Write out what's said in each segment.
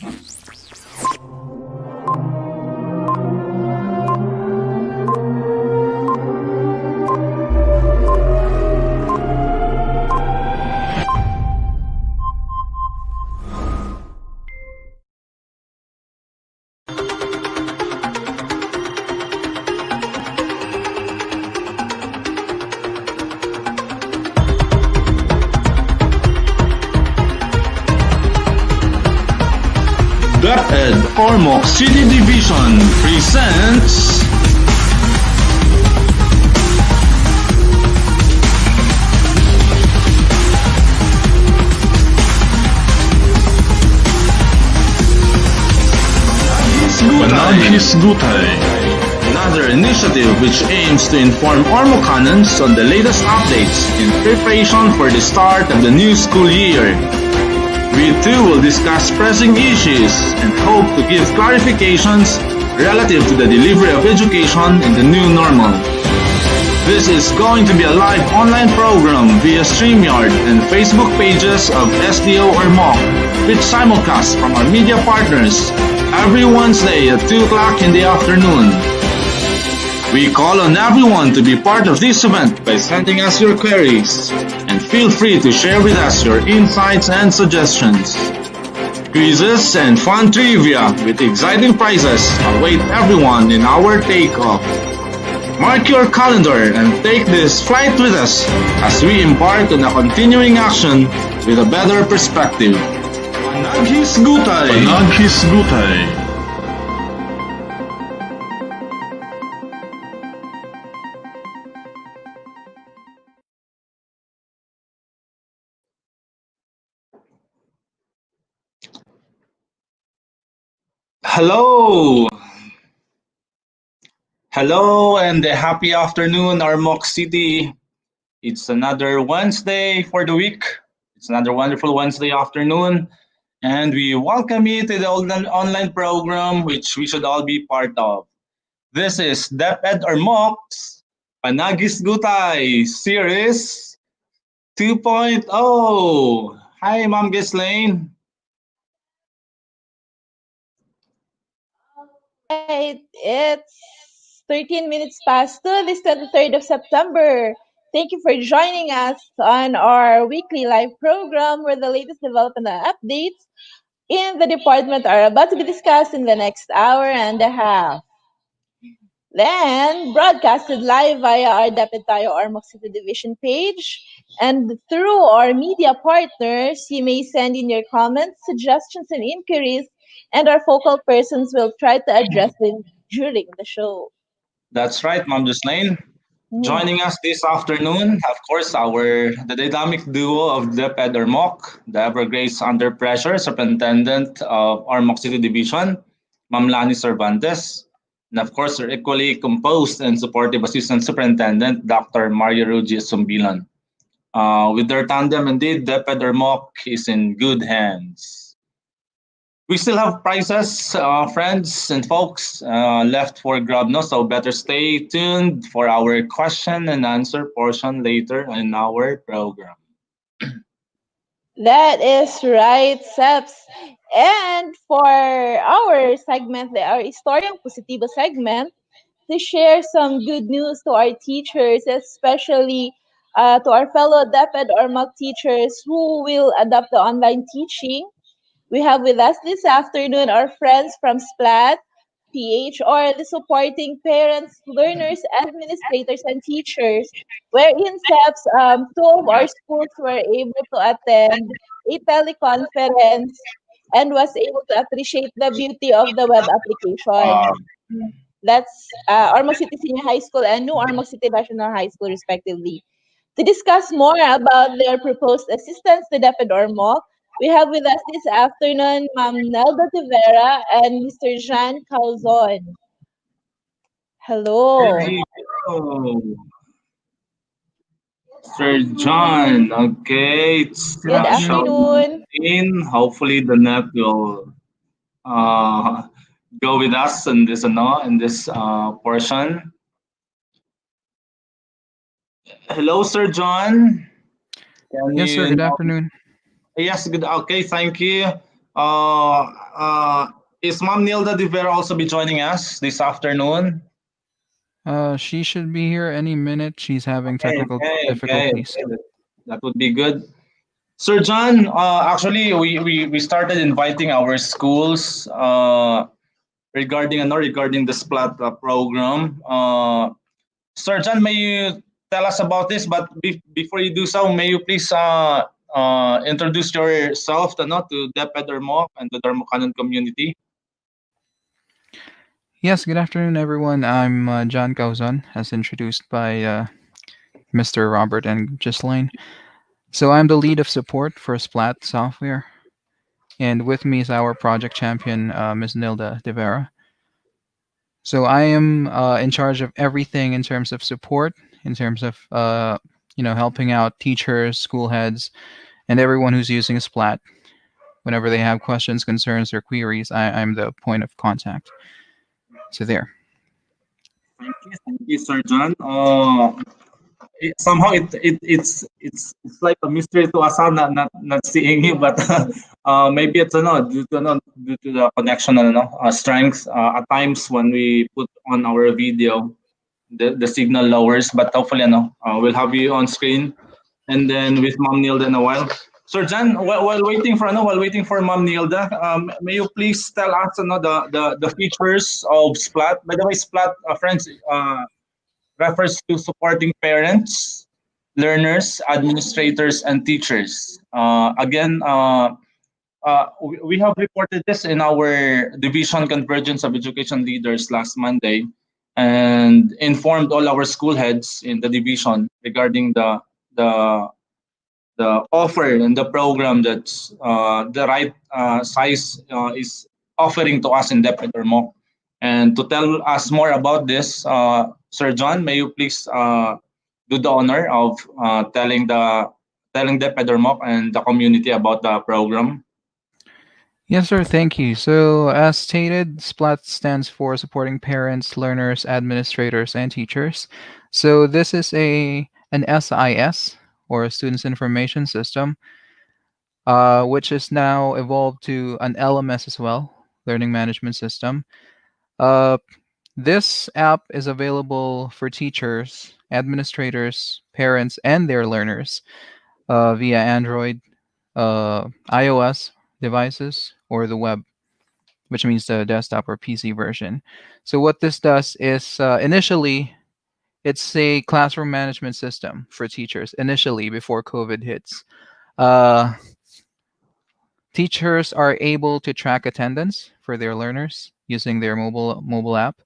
DepEd Ormoc City Division presents Panaghisgutay, another initiative which aims to inform Ormocanans on the latest updates in preparation for the start of the new school year. We too will discuss pressing issues and hope to give clarifications relative to the delivery of education in the new normal. This is going to be a live online program via StreamYard and Facebook pages of SDO Ormoc, with simulcast from our media partners every Wednesday at 2 o'clock in the afternoon. We call on everyone to be part of this event by sending us your queries, and feel free to share with us your insights and suggestions. Quizzes and fun trivia with exciting prizes await everyone in our takeoff. Mark your calendar and take this flight with us as we embark on a continuing action with a better perspective. Panaghisgutay! Panaghisgutay! Hello! Hello and a happy afternoon, Ormoc City. It's another Wednesday for the week. It's another wonderful Wednesday afternoon. And we welcome you to the online program which we should all be part of. This is DepEd Ormoc's Panaghisgutay Series 2.0. Hi, Ma'am Ghislaine. Right, it's 13 minutes past 2, this 23rd of September. Thank you for joining us on our weekly live program where the latest development and updates in the department are about to be discussed in the next hour and a half. Then, broadcasted live via our Dapat Tayo Ormoc City Division page. And through our media partners, you may send in your comments, suggestions, and inquiries, and our focal persons will try to address them during the show. That's right, Ma'am Ghislaine. Joining us this afternoon, of course, the dynamic duo of DepEd Ormoc, the ever-grace under pressure superintendent of Ormoc City Division, Ma'am Lani Cervantes, and of course, our equally composed and supportive assistant superintendent, Dr. Mario Rugi Sumbilan. With their tandem, indeed, DepEd Ormoc is in good hands. We still have prizes, friends and folks, left for grab, no? So better stay tuned for our question and answer portion later in our program. That is right, Seps. And for our segment, our Historiang Positibo segment, to share some good news to our teachers, especially to our fellow DepEd Ormoc teachers who will adopt the online teaching. We have with us this afternoon our friends from SPLAT, PH, or the supporting parents, learners, administrators, and teachers, wherein SEPs, two of our schools were able to attend a teleconference and was able to appreciate the beauty of the web application. That's Ormoc City Senior High School and New Ormoc City National High School, respectively. To discuss more about their proposed assistance to DepEd Ormoc, we have with us this afternoon Ma'am Nelda Tivera and Mr. Jean Calzon. Hello. Hello. Sir John, okay. It's Good afternoon. Hopefully the net will go with us in this portion. Hello, Sir John. Yes, sir. Good afternoon. Yes, good. Okay, thank you. Uh, uh, is Mom Nilda De Vera also be joining us this afternoon? She should be here any minute. She's having Okay, technical okay, okay, difficulties. okay. That would be good. Sir John, actually, we started inviting our schools regarding the Splat program. Sir John, may you tell us about this? But before you do so, may you please introduce yourself to DepEd Ormoc and the Darmocanon community? Yes, good afternoon, everyone. I'm John Cauzon, as introduced by Mr. Robert and Ghislaine. So I'm the lead of support for Splat software, and with me is our project champion, Ms. Nilda De Vera. So I am in charge of everything in terms of support, in terms of helping out teachers, school heads, and everyone who's using Splat. Whenever they have questions, concerns, or queries, I'm the point of contact. So there. Thank you, Sir John. Somehow it's like a mystery to us, not seeing you, but maybe it's due to the connection strength. At times when we put on our video, the signal lowers, but hopefully we'll have you on screen, and then with Mom Nilda in a while. Sir Jan, while waiting for Mom Nilda, may you please tell us the features of Splat. By the way, Splat, friends, refers to supporting parents, learners, administrators, and teachers. We have reported this in our division convergence of education leaders last Monday, and informed all our school heads in the division regarding the the offer and the program that's the right size is offering to us in DepEd Ormoc. And to tell us more about this, Sir John, may you please do the honor of telling DepEd Ormoc and the community about the program. Yes, sir. Thank you. So, as stated, SPLAT stands for Supporting Parents, Learners, Administrators, and Teachers. So, this is an SIS, or a Students Information System, which is now evolved to an LMS as well, Learning Management System. Uh, this app is available for teachers, administrators, parents, and their learners via Android, iOS devices, or the web, which means the desktop or PC version. So what this does is initially it's a classroom management system for teachers. Initially, before COVID hits, uh, teachers are able to track attendance for their learners using their mobile app.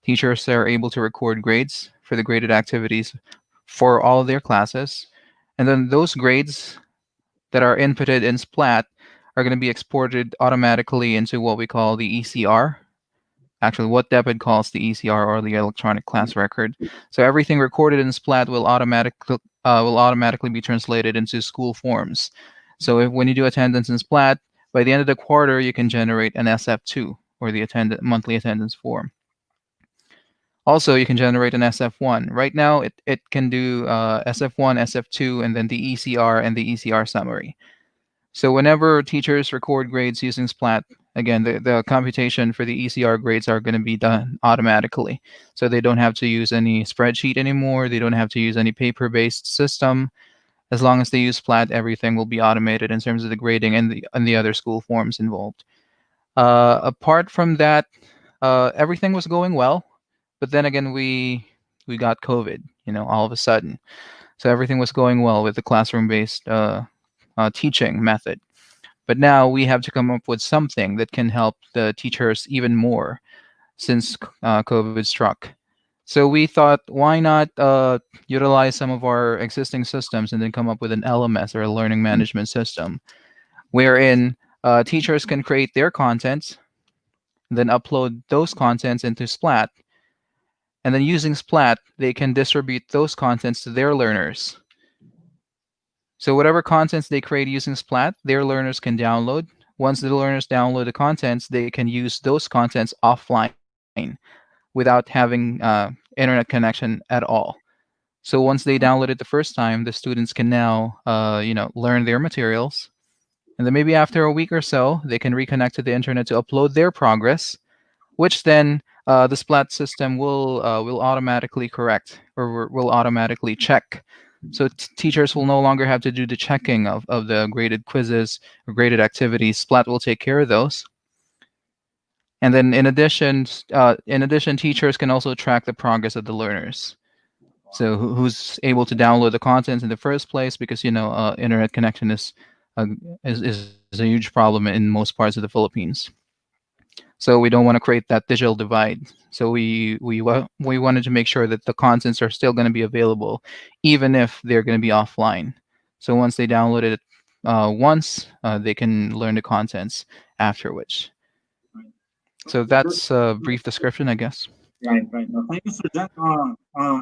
Teachers are able to record grades for the graded activities for all of their classes, and then those grades that are inputted in Splat are going to be exported automatically into what we call the ECR. Actually, what DepEd calls the ECR, or the electronic class record. So everything recorded in Splat will automatically be translated into school forms. So when you do attendance in Splat, by the end of the quarter, you can generate an SF2, or the monthly attendance form. Also, you can generate an SF1. Right now, it can do SF1, SF2, and then the ECR and the ECR summary. So whenever teachers record grades using Splat, again, the computation for the ECR grades are going to be done automatically. So they don't have to use any spreadsheet anymore. They don't have to use any paper-based system. As long as they use Splat, everything will be automated in terms of the grading and the other school forms involved. Apart from that, everything was going well, but then again, we got COVID, all of a sudden. So everything was going well with the classroom-based teaching method. But now we have to come up with something that can help the teachers even more since COVID struck. So we thought, why not utilize some of our existing systems and then come up with an LMS, or a learning management system, wherein teachers can create their contents, then upload those contents into Splat, and then using Splat, they can distribute those contents to their learners. So whatever contents they create using Splat, their learners can download. Once the learners download the contents, they can use those contents offline without having internet connection at all. So once they download it the first time, the students can now, learn their materials, And then maybe after a week or so, they can reconnect to the internet to upload their progress, which then the Splat system will automatically correct or will automatically check. So teachers will no longer have to do the checking of the graded quizzes or graded activities. Splat will take care of those. And then in addition, teachers can also track the progress of the learners. So who's able to download the content in the first place? Because internet connection uh, is a huge problem in most parts of the Philippines. So we don't want to create that digital divide. So we wanted to make sure that the contents are still going to be available, even if they're going to be offline. So once they download it once, they can learn the contents afterwards. So Good. that's a brief description, I guess. Right, right. No, thank you, Sir John.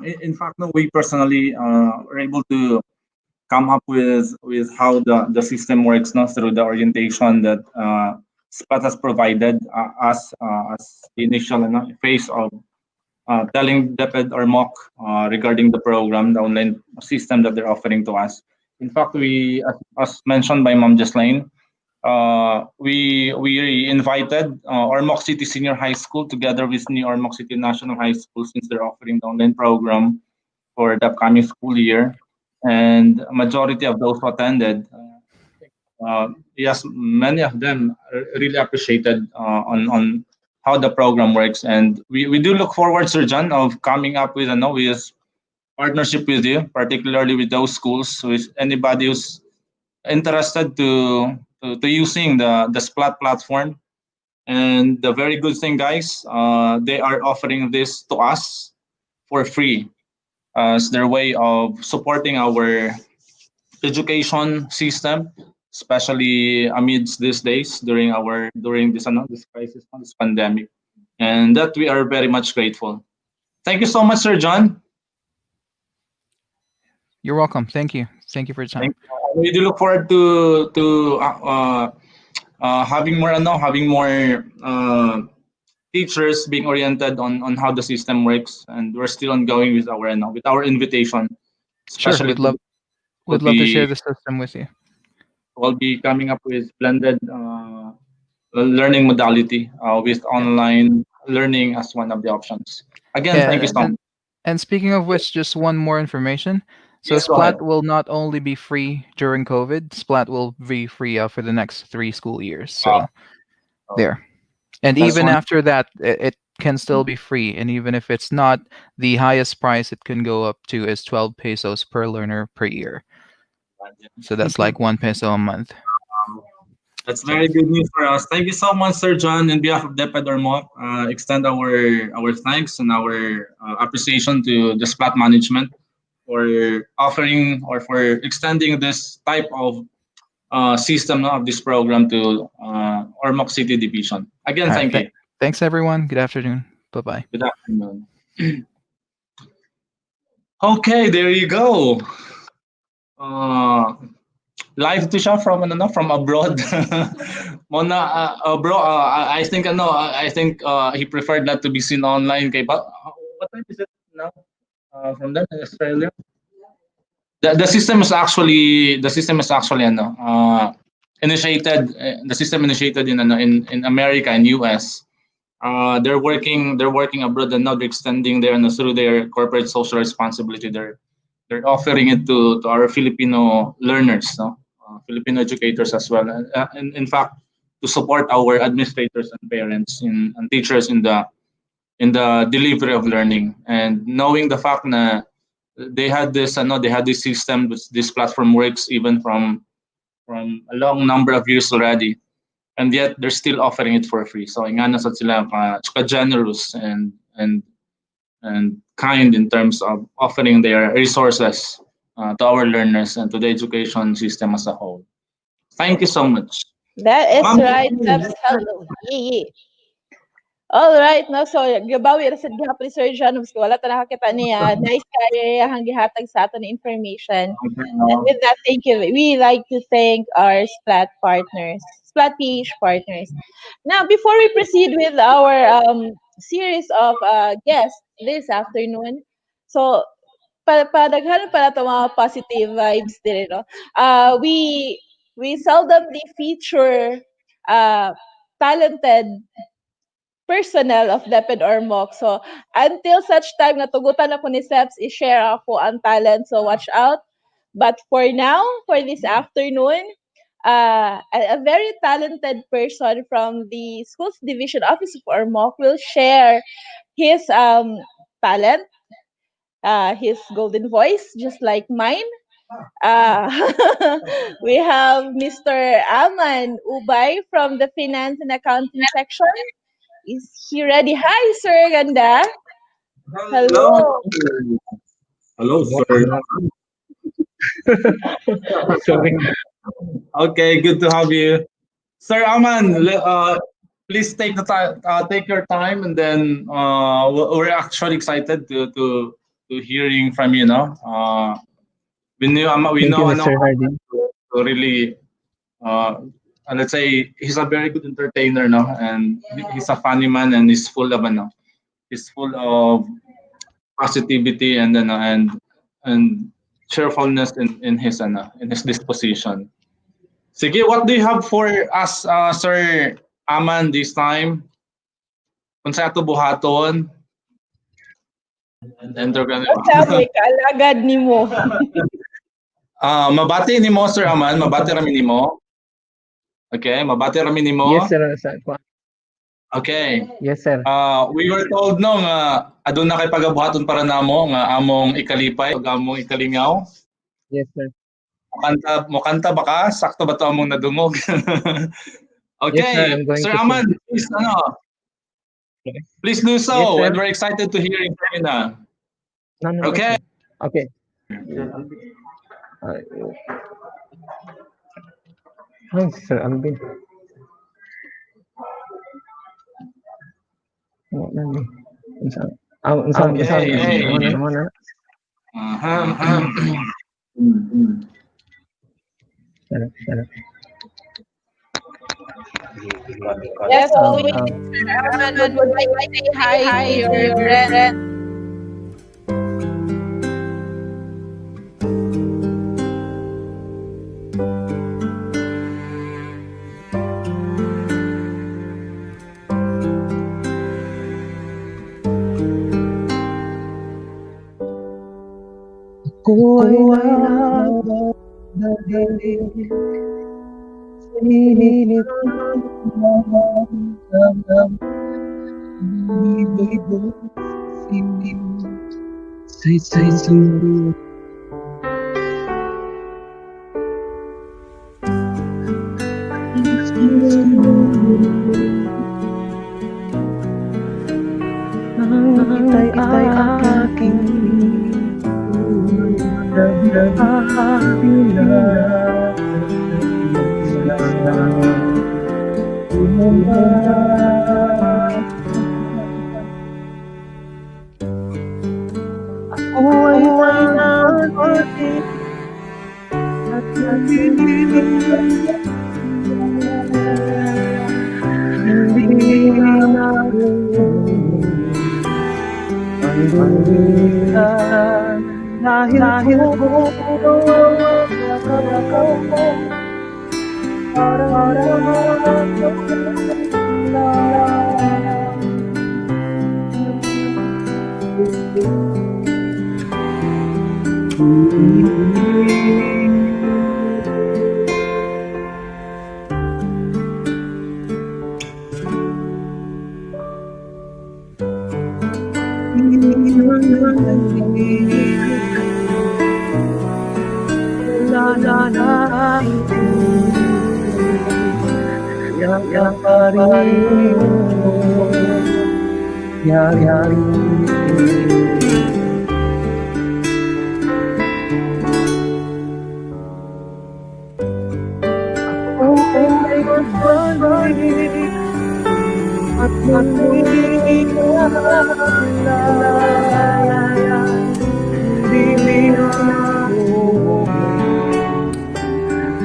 In fact, no, we personally are able to come up with how the system works now through the orientation that SPAT has provided us as the initial phase of telling DepEd or MOC regarding the program, the online system that they're offering to us. In fact, as mentioned by Ma'am Jocelyn, we invited Ormoc City Senior High School together with New Ormoc City National High School since they're offering the online program for the upcoming school year, and a majority of those who attended, yes, many of them really appreciated on how the program works, and we do look forward, Sir John, of coming up with an obvious partnership with you, particularly with those schools, with anybody who's interested to using the Splat platform. And the very good thing, guys, they are offering this to us for free as their way of supporting our education system, especially amidst these days during this crisis, this pandemic, and that we are very much grateful. Thank you so much, Sir John. You're welcome. Thank you. Thank you for your time. Thank you. We do look forward to having more teachers being oriented on how the system works, and we're still ongoing with our invitation, Sure, especially to will we'd love to share be the system with you. will be coming up with blended learning modality with Yeah. online learning as one of the options. Again, thank you Yeah, so much. and speaking of which, just one more information. So Yes, go ahead. Splat will not only be free during COVID, Splat will be free for the next 3 school years. Wow. So there. And That's even one. after that, it can still be free. And even if it's not the highest price, it can go up to is 12 pesos per learner per year. So that's like 1 peso a month. That's So very good news for us. Thank you so much, Sir John. On behalf of DepEd Ormoc, extend our thanks and our appreciation to the Splat management for offering or for extending this type of system of this program to Ormoc City Division. Again, all right. thank you. Thanks everyone. Good afternoon. Bye bye. Good afternoon. Okay, there you go. Uh, Live to siya from abroad. Mona, bro, I think he preferred not to be seen online. Kay, what time is it now? From them in Australia. The system is actually initiated. The system initiated in America and US. They're working abroad, and now they're extending through their corporate social responsibility. They're offering it to our Filipino learners, no? Filipino educators as well, and in fact, to support our administrators and parents and teachers in the delivery of learning, and knowing the fact that they had this system, this platform works even from a long number of years already, and yet they're still offering it for free. So ingana sa sila ka-generous and kind in terms of offering their resources to our learners and to the education system as a whole. Thank you so much. That is Ma'am, right, Tabs. Hello. Yeah, yeah. All right, no, so gabawi ra sad gihapon ni Sir John Ups, wala ta nakakita niya. Nice kaya hang gihatag sa aton information. And with that, thank you. We like to thank our Splat partners, Splat PH partners. Now, before we proceed with our series of guests this afternoon, so padaghan pala to mga positive vibes dire, no? We we seldomly feature talented personnel of DepEd Ormoc. So, until such time na tugutan ako ni Seps, i-share ako ang talent. So, watch out. But for now, for this afternoon, a very talented person from the Schools Division Office of Ormoc will share his talent, his golden voice, just like mine. Uh, we have Mr. Aman Ubay from the Finance and Accounting section. Is he ready? Hi, Sir Ganda. Hello. Hello. Hello, sir. Sorry. Okay, good to have you. Sir Aman, please take the time, take your time, and then we're actually excited to hearing from you. No, we Thank you, know Mr. Hardy. to really, let's say he's a very good entertainer, no, and he's a funny man, and he's full of positivity and and cheerfulness in his disposition. Sige, what do you have for us, Sir Aman, this time? Kung sa ato buhaton? Enter ka Sabi, kalagad ni mo. mabati ni mo, Sir Aman. Mabati rami ni mo. Okay, mabati rami ni mo. Yes, sir. Okay. Yes, sir. We were told no nga adun na kay pagabuhaton para namo nga among ikalipay ug among ikalingaw. Yes, sir. Mukanta ba ka? Sakto ba to among nadungog? Okay, Yes, sir, I'm going Sir to Aman, please please do so. Yes, sir. And we're excited to hear you na. No, Okay. sir. Okay. Hi, Sir Alvin. Mana? Sana. Yes, so we would like to say hi to your friend. Ako ay nagdadali sa init ng ibig sinim sa sulit. Nakitay aking ako ay nagpapit at hindi na ang dahil ko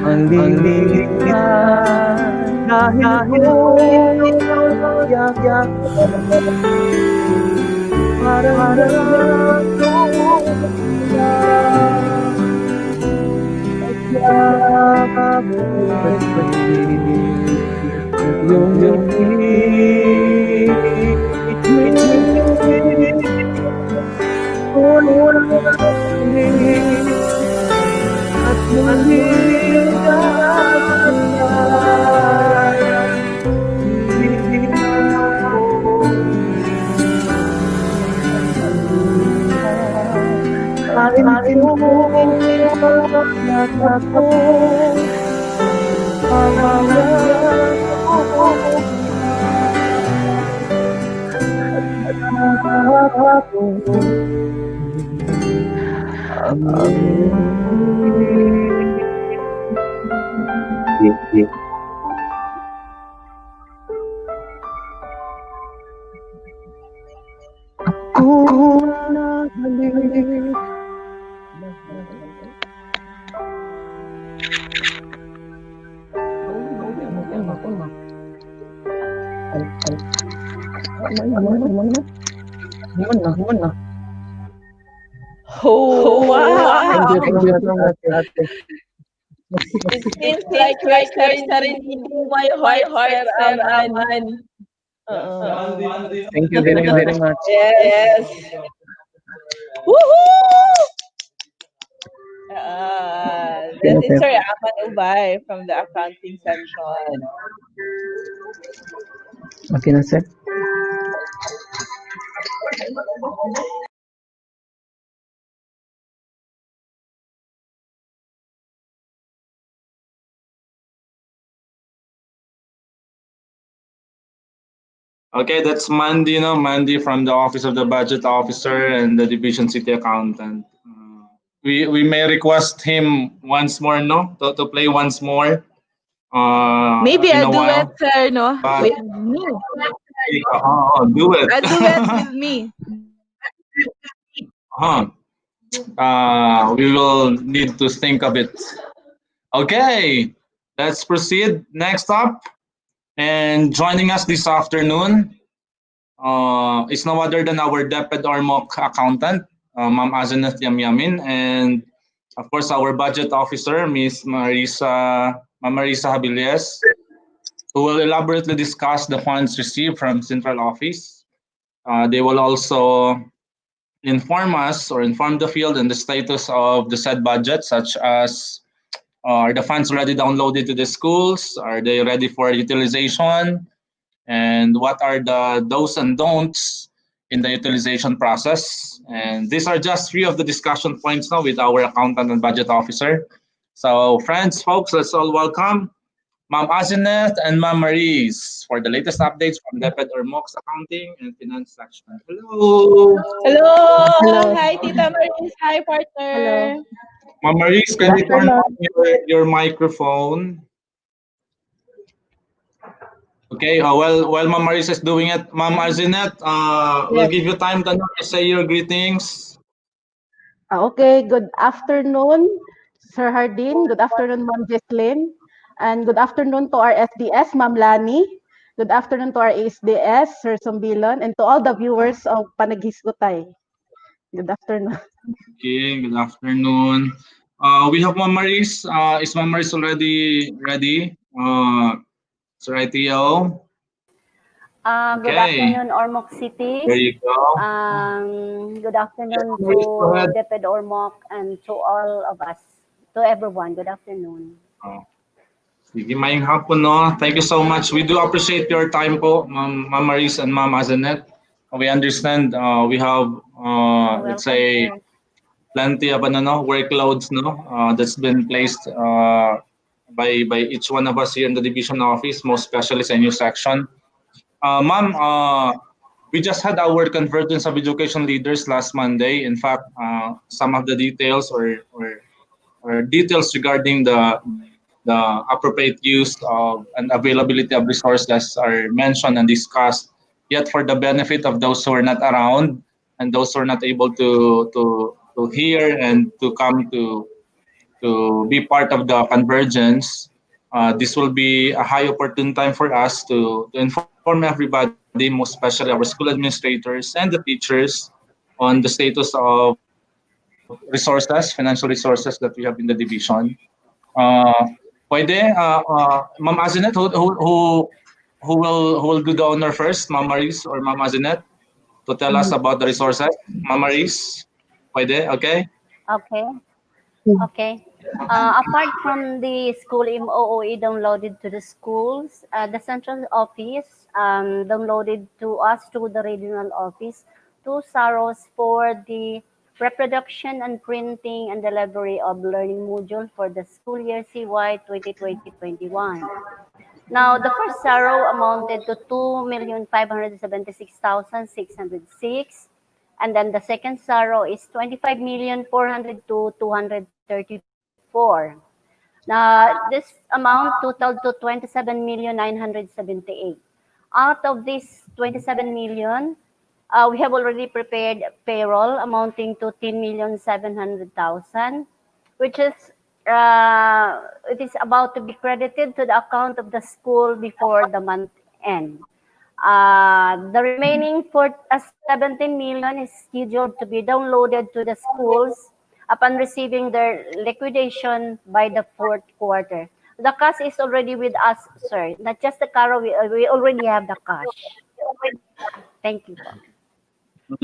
ang lilitan dahil yak parang Pagpatid at iyong ngiti ulit at muling dakilan. Hindi na ako kain ko yakap ko mamaya ako ako nabalik. Human na. Oh, wow! Thank you, ate. It seems like you're starting to my heart, Sir Aman. Thank you very much. Yes. Woohoo! This is Sir Aman Ubay from the accounting section. Okay na, sir. Okay, that's Mandy, no? Mandy from the Office of the Budget Officer and the Division City Accountant. We may request him once more, no? To play once more. Maybe In a a duet, while. sir, no? But With me. do it. A duet with me. Huh. We will need to think of it. Okay, let's proceed. Next up, and joining us this afternoon is no other than our DepEd Ormoc accountant, Ma'am Azeneth Yamyamin, and of course our budget officer, Ma'am Marisa Habilies, who will elaborately discuss the funds received from central office. They will also inform us or inform the field on the status of the said budget, such as are the funds already downloaded to the schools? Are they ready for utilization? And what are the do's and don'ts in the utilization process? And these are just three of the discussion points now with our accountant and budget officer. So, friends, folks, let's all welcome Ma'am Azinet and Ma'am Maris for the latest updates from DepEd Ormoc's accounting and finance section. Hello. Hello! Hello. Hi, Tita Maris. Hi, partner. Ma'am Maris, can you turn on your microphone? Okay, while Ma'am Maris is doing it, Ma'am Azinet, we'll Yes. give you time to say your greetings. Okay, good afternoon, Sir Hardin. Good afternoon, Ma'am Jesslyn. And good afternoon to our SDS, Ma'am Lani. Good afternoon to our ASDS, Sir Sumbilon, and to all the viewers of Panaghisgutay. Good afternoon. Okay, good afternoon. We have Ma'am Maris. Is Ma'am Maris already ready? Sir ITO. Good Okay, afternoon, Ormoc City. there you go. Good afternoon Maris, go to ahead. DepEd Ormoc and to all of us, to everyone. Good afternoon. Sige, maayong hapon, no? Thank you so much. We do appreciate your time po, Ma'am Maris and Ma'am Azanet. We understand we have, let's Welcome, say, sir. plenty of workloads that's been placed by each one of us here in the division office, most especially sa new section. Ma'am, we just had our convergence of education leaders last Monday. In fact, some of the details or details regarding the appropriate use of and availability of resources are mentioned and discussed. Yet, for the benefit of those who are not around and those who are not able to hear and to come to be part of the convergence, this will be a high opportune time for us to inform everybody, most especially our school administrators and the teachers, on the status of resources, financial resources that we have in the division. Uh, Pwede, Ma'am Azinet, who will do the honor first, Ma'am Maris or Ma'am Azinet, to tell us about the resources? Ma'am Maris, pwede, okay? Okay. Okay. Apart from the school MOOE downloaded to the schools, the central office downloaded to us through the regional office two SAROs for the reproduction and printing and delivery of learning module for the school year CY 2020-21. Now, the first SARO amounted to 2,576,606, and then the second SARO is 25,402,234. Now, this amount totaled to 27,978. Out of this 27 million, we have already prepared payroll amounting to 10,700,000, which is it is about to be credited to the account of the school before the month end. The remaining 17 million is scheduled to be downloaded to the schools upon receiving their liquidation by the fourth quarter. The cash is already with us, sir. Not just the caro, we already have the cash. Thank you. That's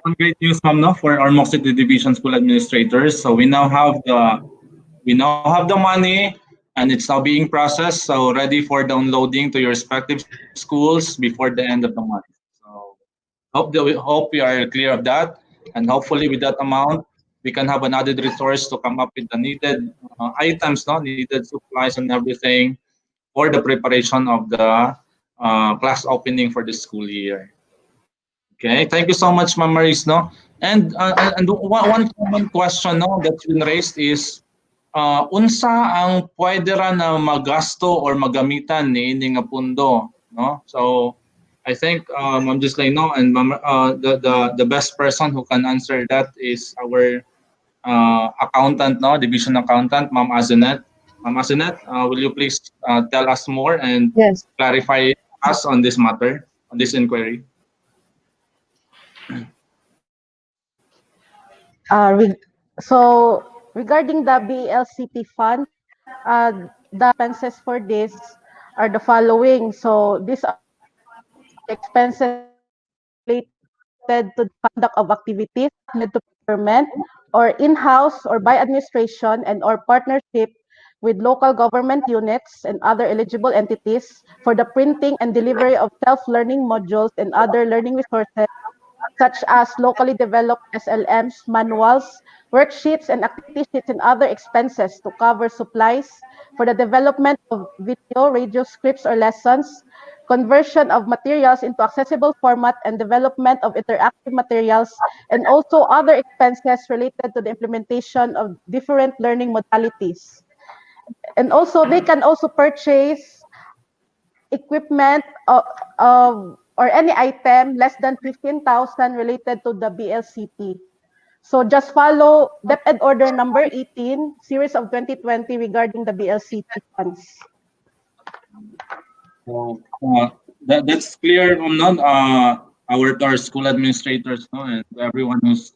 one great news, ma'am, no, for our Ormoc City Division School Administrators. So we now have the money, and it's now being processed. So ready for downloading to your respective schools before the end of the month. So hope we are clear of that, and hopefully with that amount, we can have another resource to come up with the needed items, no, needed supplies and everything for the preparation of the class opening for the school year. Okay, thank you so much, Ma'am Maris, no? And one common question, no, that's been raised is unsa ang pwede ra na magasto or magamitan ni ining nga pundo, no? So I think Ma'am Gislaine, no, and the best person who can answer that is our accountant, no, division accountant, Ma'am Azinet. Ma'am Azinet, will you please tell us more and Yes. clarify us on this matter, on this inquiry? So regarding the BLCT fund, the expenses for this are the following. So these are the expenses related to the conduct of activities related to procurement or in-house or by administration and or partnership with local government units and other eligible entities for the printing and delivery of self-learning modules and other learning resources such as locally developed SLMs, manuals, worksheets, and activity sheets and other expenses to cover supplies for the development of video, radio scripts or lessons, conversion of materials into accessible format and development of interactive materials, and also other expenses related to the implementation of different learning modalities. And also, they can also purchase equipment or any item less than 15,000 related to the BLCT. So just follow DepEd Order number 18, series of 2020 regarding the BLCT funds. So that's clear, no, our school administrators, no, and everyone who's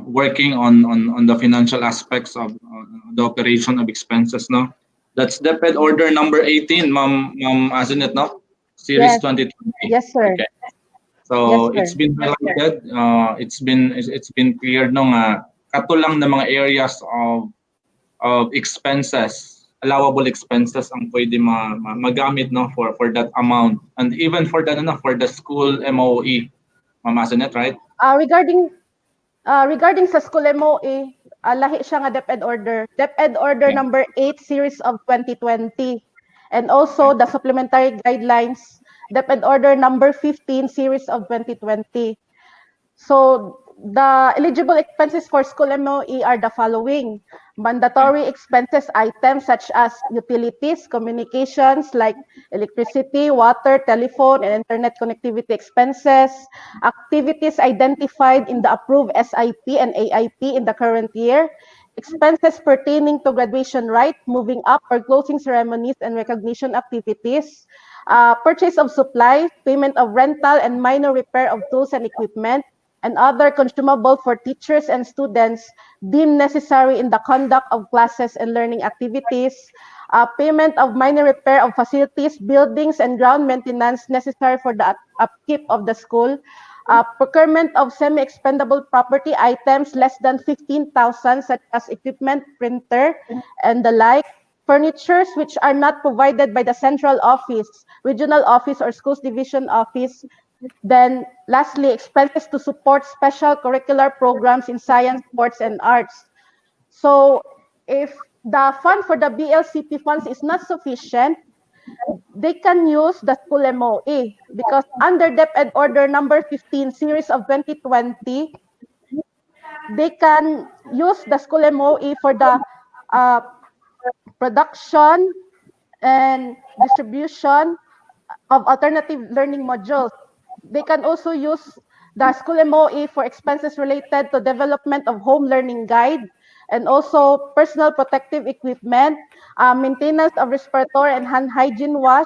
working on the financial aspects of the operation of expenses, no. That's DepEd Order number 18, Ma'am Azinet, no, series Yes. 2020. Yes, sir. Okay. Yes, So sir. it's been highlighted, it's been clear, no, nga kato lang na mga areas of expenses, allowable expenses ang pwede magamit, no, for that amount, and even for the school MOE, Ma'am Azinet, right? Regarding sa school MOE, lahi siya nga DepEd Order. DepEd Order Okay. number 8, series of 2020. And also the supplementary guidelines, DepEd Order number 15, series of 2020. So the eligible expenses for school MOE are the following. Mandatory expenses items such as utilities, communications like electricity, water, telephone, and internet connectivity expenses, activities identified in the approved SIP and AIP in the current year, expenses pertaining to graduation right, moving up or closing ceremonies and recognition activities, purchase of supplies, payment of rental and minor repair of tools and equipment, and other consumable for teachers and students deemed necessary in the conduct of classes and learning activities, payment of minor repair of facilities, buildings, and ground maintenance necessary for the upkeep of the school, procurement of semi-expendable property items less than 15,000, such as equipment, printer, and the like, furnitures which are not provided by the central office, regional office, or schools division office. Then lastly, expenses to support special curricular programs in science, sports, and arts. So if the fund for the BLCP funds is not sufficient, they can use the school MOE because under DepEd Order number 15 series of 2020, they can use the school MOE for the production and distribution of alternative learning modules. They can also use the school MOE for expenses related to development of home learning guide and also personal protective equipment, maintenance of respiratory and hand hygiene wash,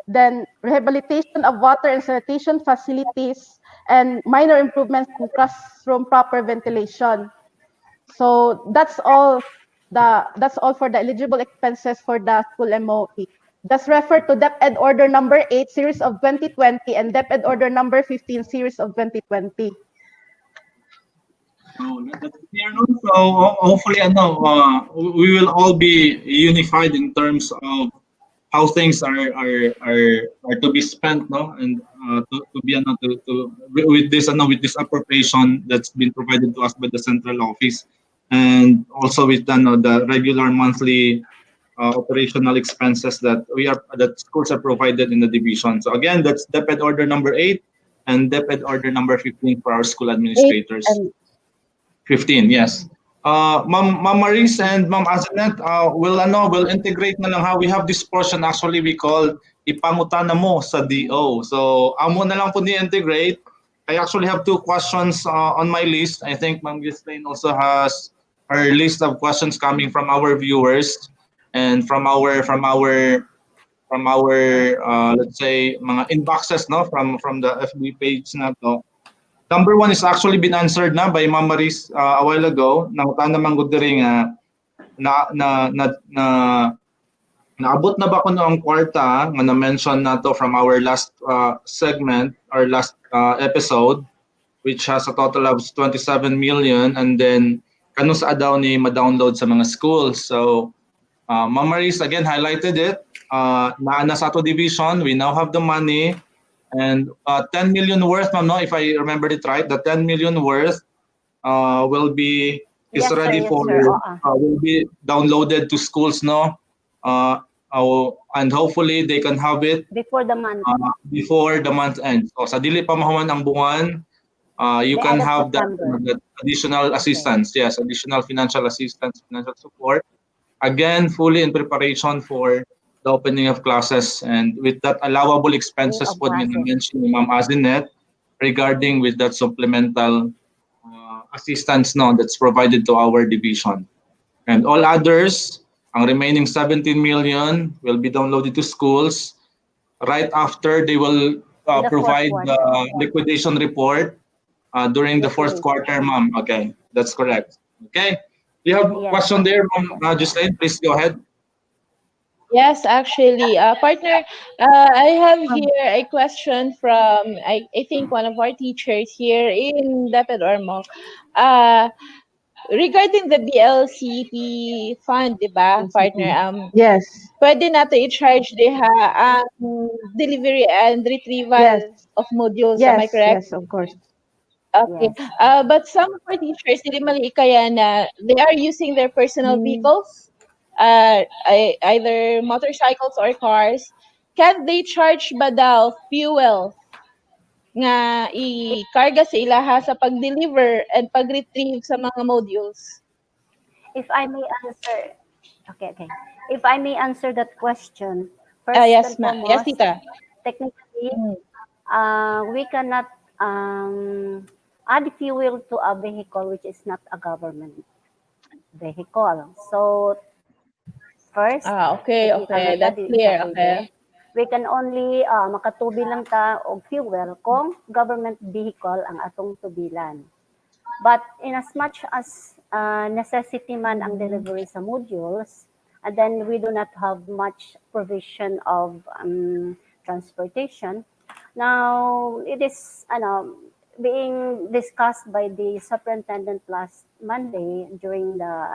then rehabilitation of water and sanitation facilities, and minor improvements in classroom proper ventilation. So that's all for the eligible expenses for the school MOE. Just refer to DepEd Order number 8 series of 2020 and DepEd Order number 15 series of 2020. That's clear, no? So hopefully, we will all be unified in terms of how things are to be spent, no, and to be with this appropriation that's been provided to us by the central office, and also with the regular monthly operational expenses that schools are provided in the division. So again, that's DepEd Order number 8 and DepEd Order number 15 for our school administrators. 15, yes. Ma'am Maris and Ma'am Azanet, we'll integrate na lang ha. We have this portion actually we call ipangutana mo sa DO. So amo na lang po ni-integrate. I actually have 2 questions on my list. I think Ma'am Ghislaine also has her list of questions coming from our viewers and from our let's say mga inboxes, no, from the FB page na to. Number 1 is actually been answered na by Ma'am Maris a while ago. Nangutan naman gud diri nga naabot na ba ko noong kwarta nga na-mention nato from our last segment or last episode, which has a total of 27 million, and then kano sa daw ni ma-download sa mga schools. So Ma'am Maris again highlighted it. Na sa ato division, we now have the money. And 10 million worth, ma'am, no, if I remember it right, the 10 million worth will be will be downloaded to schools, no, and hopefully they can have it before the month ends. So sa dili pa mahuman ang buwan, you can have that additional assistance, yes, additional financial assistance, financial support. Again, fully in preparation for the opening of classes, and with that allowable expenses po mentioned ni Ma'am Azinet regarding with that supplemental assistance, no, that's provided to our division. And all others, ang remaining 17 million will be downloaded to schools right after they will provide the liquidation report during the fourth quarter, ma'am. Okay, that's correct. Okay, you have a question there, Ma'am Ghislaine, please go ahead. Yes, actually, partner, I have here a question from, I think, one of our teachers here in DepEd Ormoc. Regarding the BLCP fund, di ba, partner? Yes. Pwede nato i-charge diha delivery and retrieval of modules, am I correct? Yes, of course. Okay. But some of our teachers, hindi mali kaya na they are using their personal vehicles, either motorcycles or cars. Can they charge ba daw fuel nga i-karga sa ilaha sa pag-deliver and pag-retrieve sa mga modules? If I may answer, okay. If I may answer that question, first yes, and foremost, yes, tita. Technically, we cannot add fuel to a vehicle which is not a government vehicle. So first, okay, that's clear. Okay. we can only makatubi lang ta og fuel kung government vehicle ang atong tubilan. But in as much as necessity man ang delivery sa modules, and then we do not have much provision of transportation. Now, it is being discussed by the superintendent last Monday during the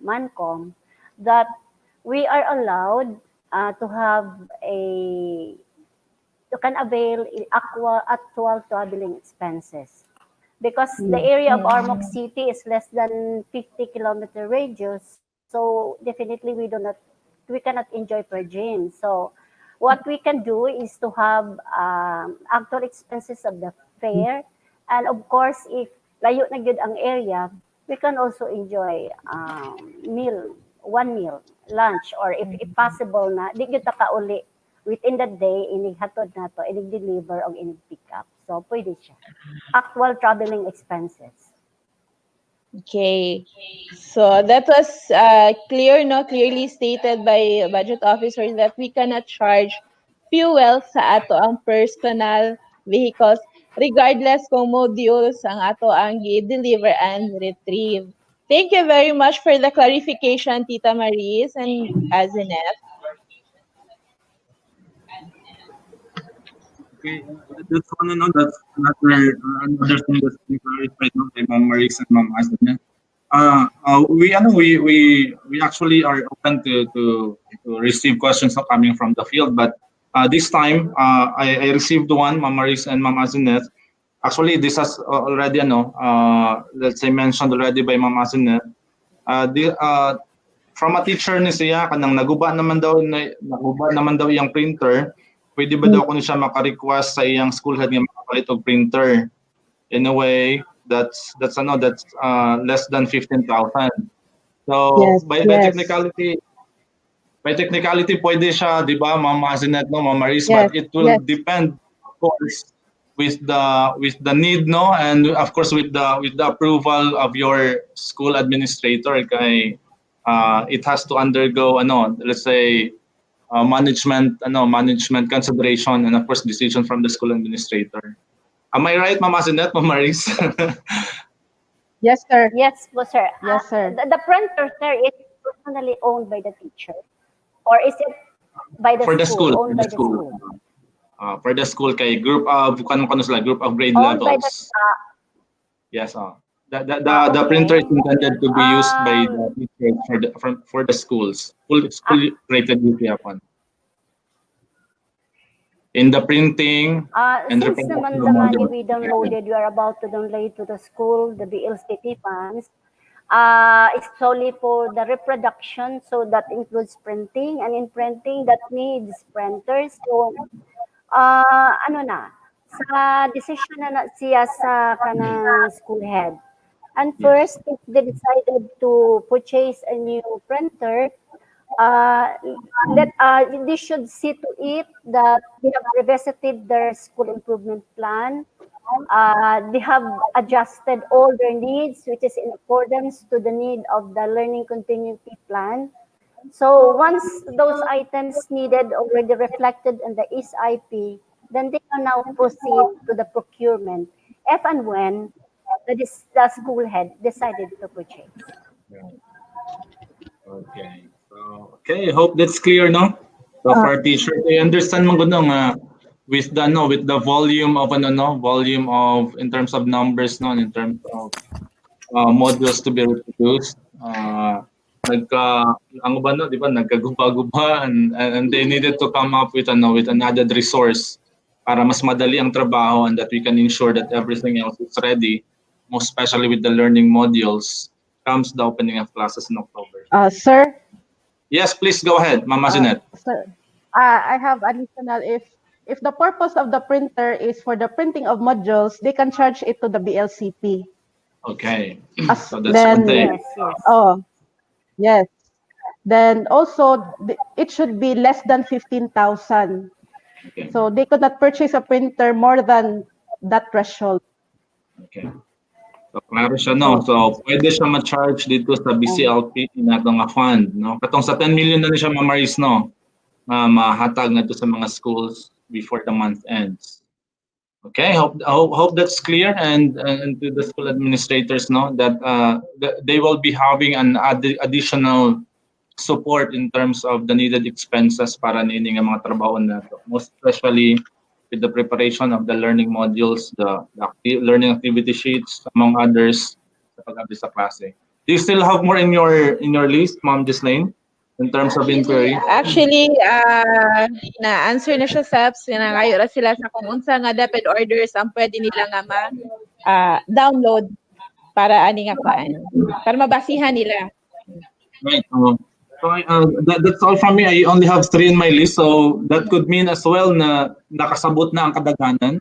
MANCOM that we are allowed to have you can avail actual traveling expenses. Because the area of Ormoc City is less than 50-kilometer radius, so definitely we cannot enjoy per diem. So what we can do is to have actual expenses of the fare, and of course, if layo na gyud ang area, we can also enjoy one meal, lunch, or if possible na di gyud ta kauli within the day, inihatod na to, inig-deliver o inig-pick up. So, pwede siya. Actual traveling expenses. Okay. So, that was clearly stated by budget officers that we cannot charge fuel sa ato ang personal vehicles regardless kung modules ang ato ang i-deliver and retrieve. Thank you very much for the clarification, Tita Maris and Azinet. Okay, that's one, that's another thing that's being clarified now by Ma'am Maris and Ma'am Asden. We actually are open to receive questions coming from the field, but this time I received one, Ma'am Maris and Ma'am Asden. Actually, this has already let's say mentioned already by Ma'am Asden. From a teacher ni siya kanang naguba naman daw iyang printer. Pwede ba daw kung siya maka-request sa iyang school head nga makapalit og printer? In a way, that's less than 15,000. So Yes, by technicality pwede siya, di ba, Ma'am Azinet, no, Ma'am Maris, Yes, but it will yes. depend, of course, with the need, no, and of course with the approval of your school administrator. Kay it has to undergo let's say management consideration, and of course decision from the school administrator. Am I right, Ma'am Azinet, Ma'am Maris? Yes, sir. Yes po, sir. Yes, sir. The printer, sir, is personally owned by the teacher? Or is it by the For the school? school, Owned by the school? for the school kay group of group of grade Owned by the, levels. Yes, the okay. printer is intended to be used by the teachers for the schools. School rated UPF1. In the printing and since reproduction naman of the money modules. we downloaded, we are about to download to the school, the BLCT funds, it's solely for the reproduction, so that includes printing, and in printing that needs printers. So, sa decision na siya sa kanang school head. And first, if they decided to purchase a new printer, they should see to it that they have revisited their school improvement plan. They have adjusted all their needs, which is in accordance to the need of the learning continuity plan. So once those items needed already reflected in the SIP, then they can now proceed to the procurement if and when the school head decided to purchase. Okay. So, okay, hope that's clear, no? So for teachers, I understand mo nga with the volume of in terms of numbers, no, in terms of modules to be reproduced. Nagkaguba-guba and they needed to come up with an added resource para mas madali ang trabaho, and that we can ensure that everything else is ready, most especially with the learning modules, comes the opening of classes in October. Sir? Yes, please go ahead, Ma'am Azinet. Sir, I have additional, if the purpose of the printer is for the printing of modules, they can charge it to the BLCP. Okay. So that's Then, one thing. yes. Yes. Then also, it should be less than 15,000. Okay. So they could not purchase a printer more than that threshold. Okay. So klaro siya, no. So pwede siya ma-charge dito sa BCLP na nga fund, no. Katong sa 10 million na ni siya, Ma'am Maris, no. mahatag na to sa mga schools before the month ends. Okay, hope that's clear, and to the school administrators know that they will be having an additional support in terms of the needed expenses para nining mga trabaho na to, most especially with the preparation of the learning modules, the learning activity sheets, among others, sa pag-abdi sa klase. Do you still have more in your list, Ma'am Gislaine, in terms of inquiry? Actually, na-answer na siya, Seps. Nangayo ra sila sa kung unsa nga DepEd orders ang pwede nila nga download para ani nga para mabasihan nila. Right. That's all from me. I only have 3 in my list, so that could mean as well na nakasabot na ang kadaghanan.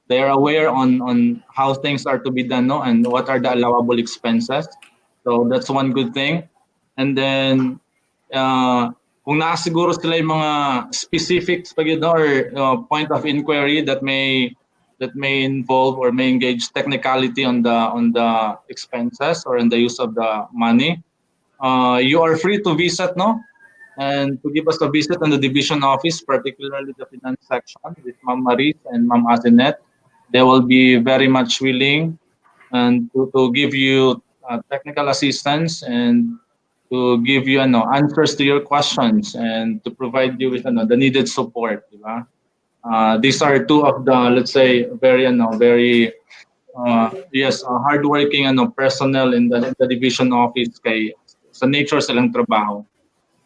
They are aware on how things are to be done, no, and what are the allowable expenses. So that's one good thing. And then kung nakasiguro sila yung mga specifics pag yun, or point of inquiry that may involve or may engage technicality on the expenses or on the use of the money, you are free to visit, no, and to give us a visit in the division office, particularly the finance section with Ma'am Maris and Ma'am Azinet. They will be very much willing and to give you technical assistance and to give you answers to your questions and to provide you with the needed support, diba? These are 2 of the, let's say, very hardworking personnel in the division office kay sa nature silang trabaho.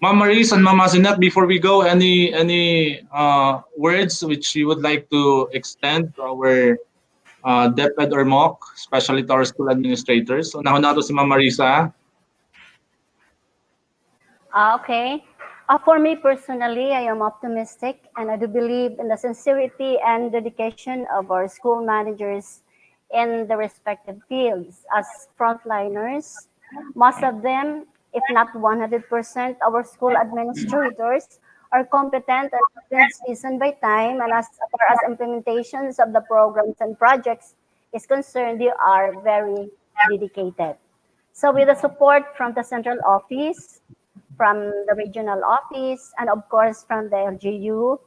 Ma'am Maris and Ma'am Azinet, before we go, any words which you would like to extend to our DepEd Ormoc, especially to our school administrators? So nahon nato si Ma'am Marisa. Okay. For me personally, I am optimistic and I do believe in the sincerity and dedication of our school managers in the respective fields as frontliners. Most of them, if not 100%, our school administrators are competent and seasoned by time, and as far as implementations of the programs and projects is concerned, they are very dedicated. So with the support from the central office, from the regional office, and of course from the LGU,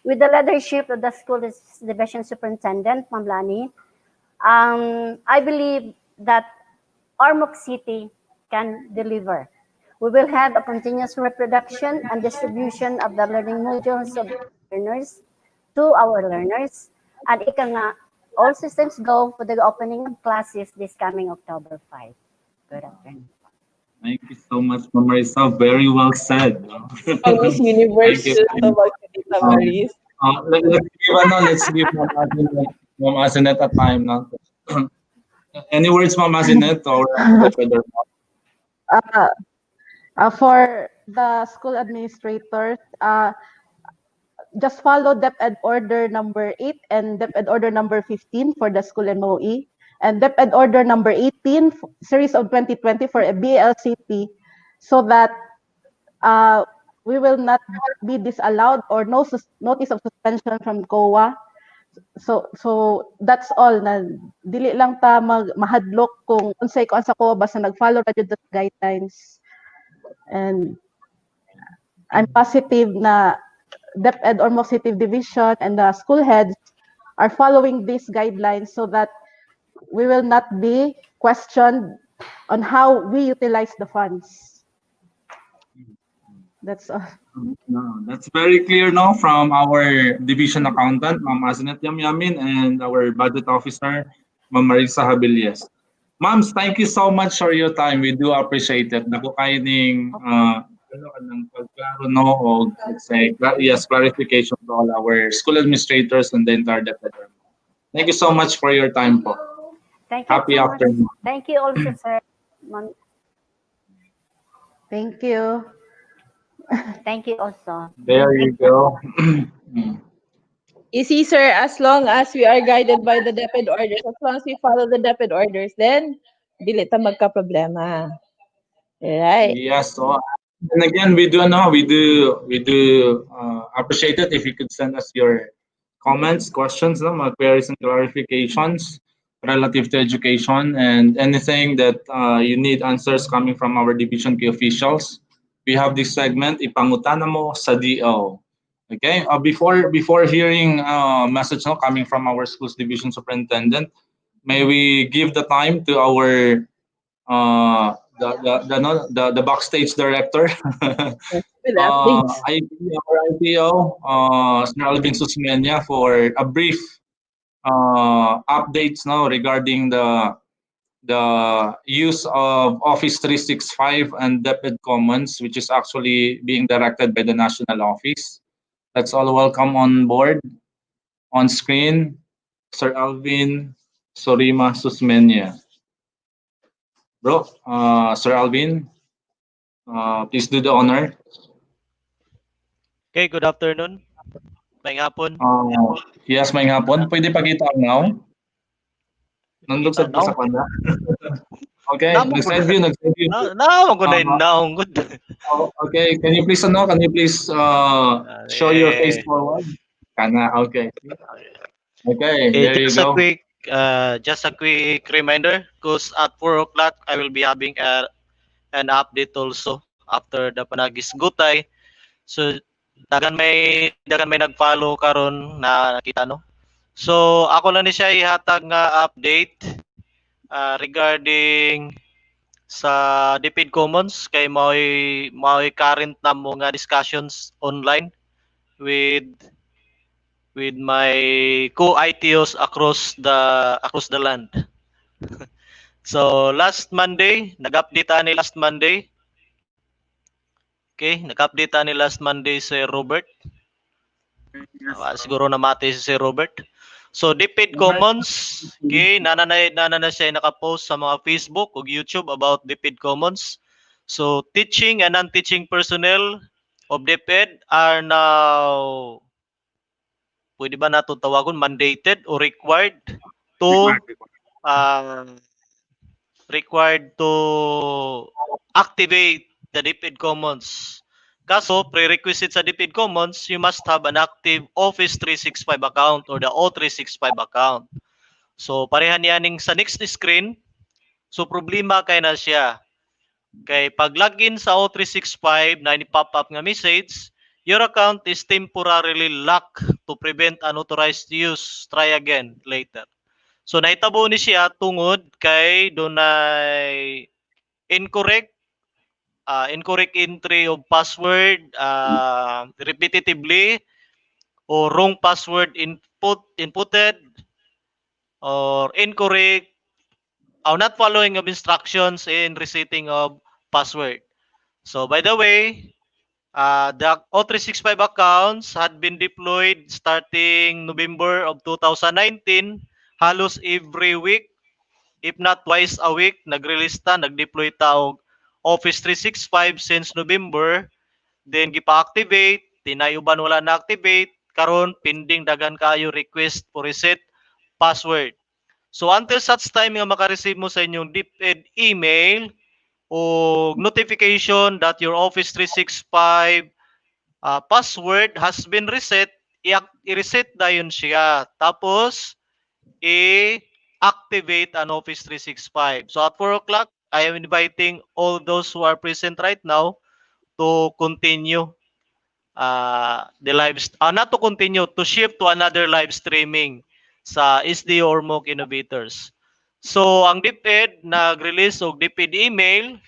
with the leadership of the school division superintendent, Ma'am Lani, I believe that Ormoc City can deliver. We will have a continuous reproduction and distribution of the learning modules of learners to our learners. And all systems go for the opening of classes this coming October 5. Good afternoon. Thank you so much, Ma'am Marisa. Very well said. Miss Universe about Tita Maris. Let's give Ma'am Azinet a time now. Any words, Ma'am Azinet, or For the school administrators, just follow DepEd Order number 8 and DepEd Order number 15 for the school MOE, and DepEd Order number 18, series of 2020 for a BLCT, so that we will not be disallowed or no notice of suspension from COA. So that's all, na dili lang ta mahadlok kung unsay ko sa COA basta nag-follow ra jud the guidelines. And I'm positive na DepEd Ormoc City Division and the school heads are following these guidelines so that we will not be questioned on how we utilize the funds. That's all. No, that's very clear now from our division accountant, Ma'am Azinet Yamyamin, and our budget officer, Ma'am Marisa Habilies. Ma'ams, thank you so much for your time. We do appreciate it. Naku kayo ning pagklaro, no, o let's say, yes, clarification to all our school administrators and the entire DepEd. Thank you so much for your time po. Thank you. Happy afternoon. Thank you also, sir. Thank you. Thank you also. There you go. You see, sir, as long as we are guided by the DepEd orders, as long as we follow the DepEd orders, then dili ta magka-problema. Right. Yes. So, and again, we do appreciate it if you could send us your comments, questions, no, mga queries and clarifications relative to education, and anything that you need answers coming from our division key officials. we have this segment, Ipangutana mo sa DO. Okay, before hearing message no, coming from our schools division superintendent, may we give the time to our the backstage director, With the updates. our IPO, Sir Alvin Susmenia, for a brief updates now regarding the use of Office 365 and DepEd Commons, which is actually being directed by the national office. Let's all welcome on board, on screen, Sir Alvin Sorima Susmenia. Bro, Sir Alvin, please do the honor. Okay, good afternoon. May hapon. Yes, may hapon. Pwede pakita ang now? Nandun sa Now? kanya. Okay, Namo ko nag-send view. Namo ko na naong good. Okay, can you please show your face forward? Kana, okay. Okay, there you go. Just a quick reminder, because at 4 o'clock I will be having an update also after the Panaghisgutay. So dagan may nag-follow karon na nakita no. So ako lang ni siya ihatag nga update regarding sa DepEd Commons kay mao'y current na mo nga discussions online with my co-ITOs across the land. So last Monday, nag-update ani last Monday. Okay, nag-update ani last Monday si Robert. Siguro namati si Robert. So DepEd Commons, okay, nana na siya naka-post sa mga Facebook o YouTube about DepEd Commons. So teaching and non-teaching personnel of DepEd are now pwede ba nato tawagon mandated or required to activate the DepEd Commons. Kaso, prerequisite sa DepEd Commons, you must have an active Office 365 account or the O365 account. So, parehan yaning sa next screen. So, problema kay na siya. Kay pag login sa O365 na ni-pop up nga message, your account is temporarily locked to prevent unauthorized use. Try again later. So nahitabo ni siya tungod kay dunay incorrect entry of password repetitively or wrong password inputted or incorrect or not following of instructions in resetting of password. So by the way, the O365 accounts had been deployed starting November of 2019. Halos every week, if not twice a week, nag-release ta, nag-deploy ta og Office 365 since November. Then gipa-activate, tinayuban wala na-activate. Karon pending dagan kayo request for reset password. So until such time nga maka-receive mo sa inyong DepEd email o notification that your Office 365 password has been reset, i-reset dayon siya. Tapos, i-activate an Office 365. So at 4 o'clock, I am inviting all those who are present right now to continue the not to continue, to shift to another live streaming sa SD Ormoc Innovators. So, ang DepEd nag-release og DepEd email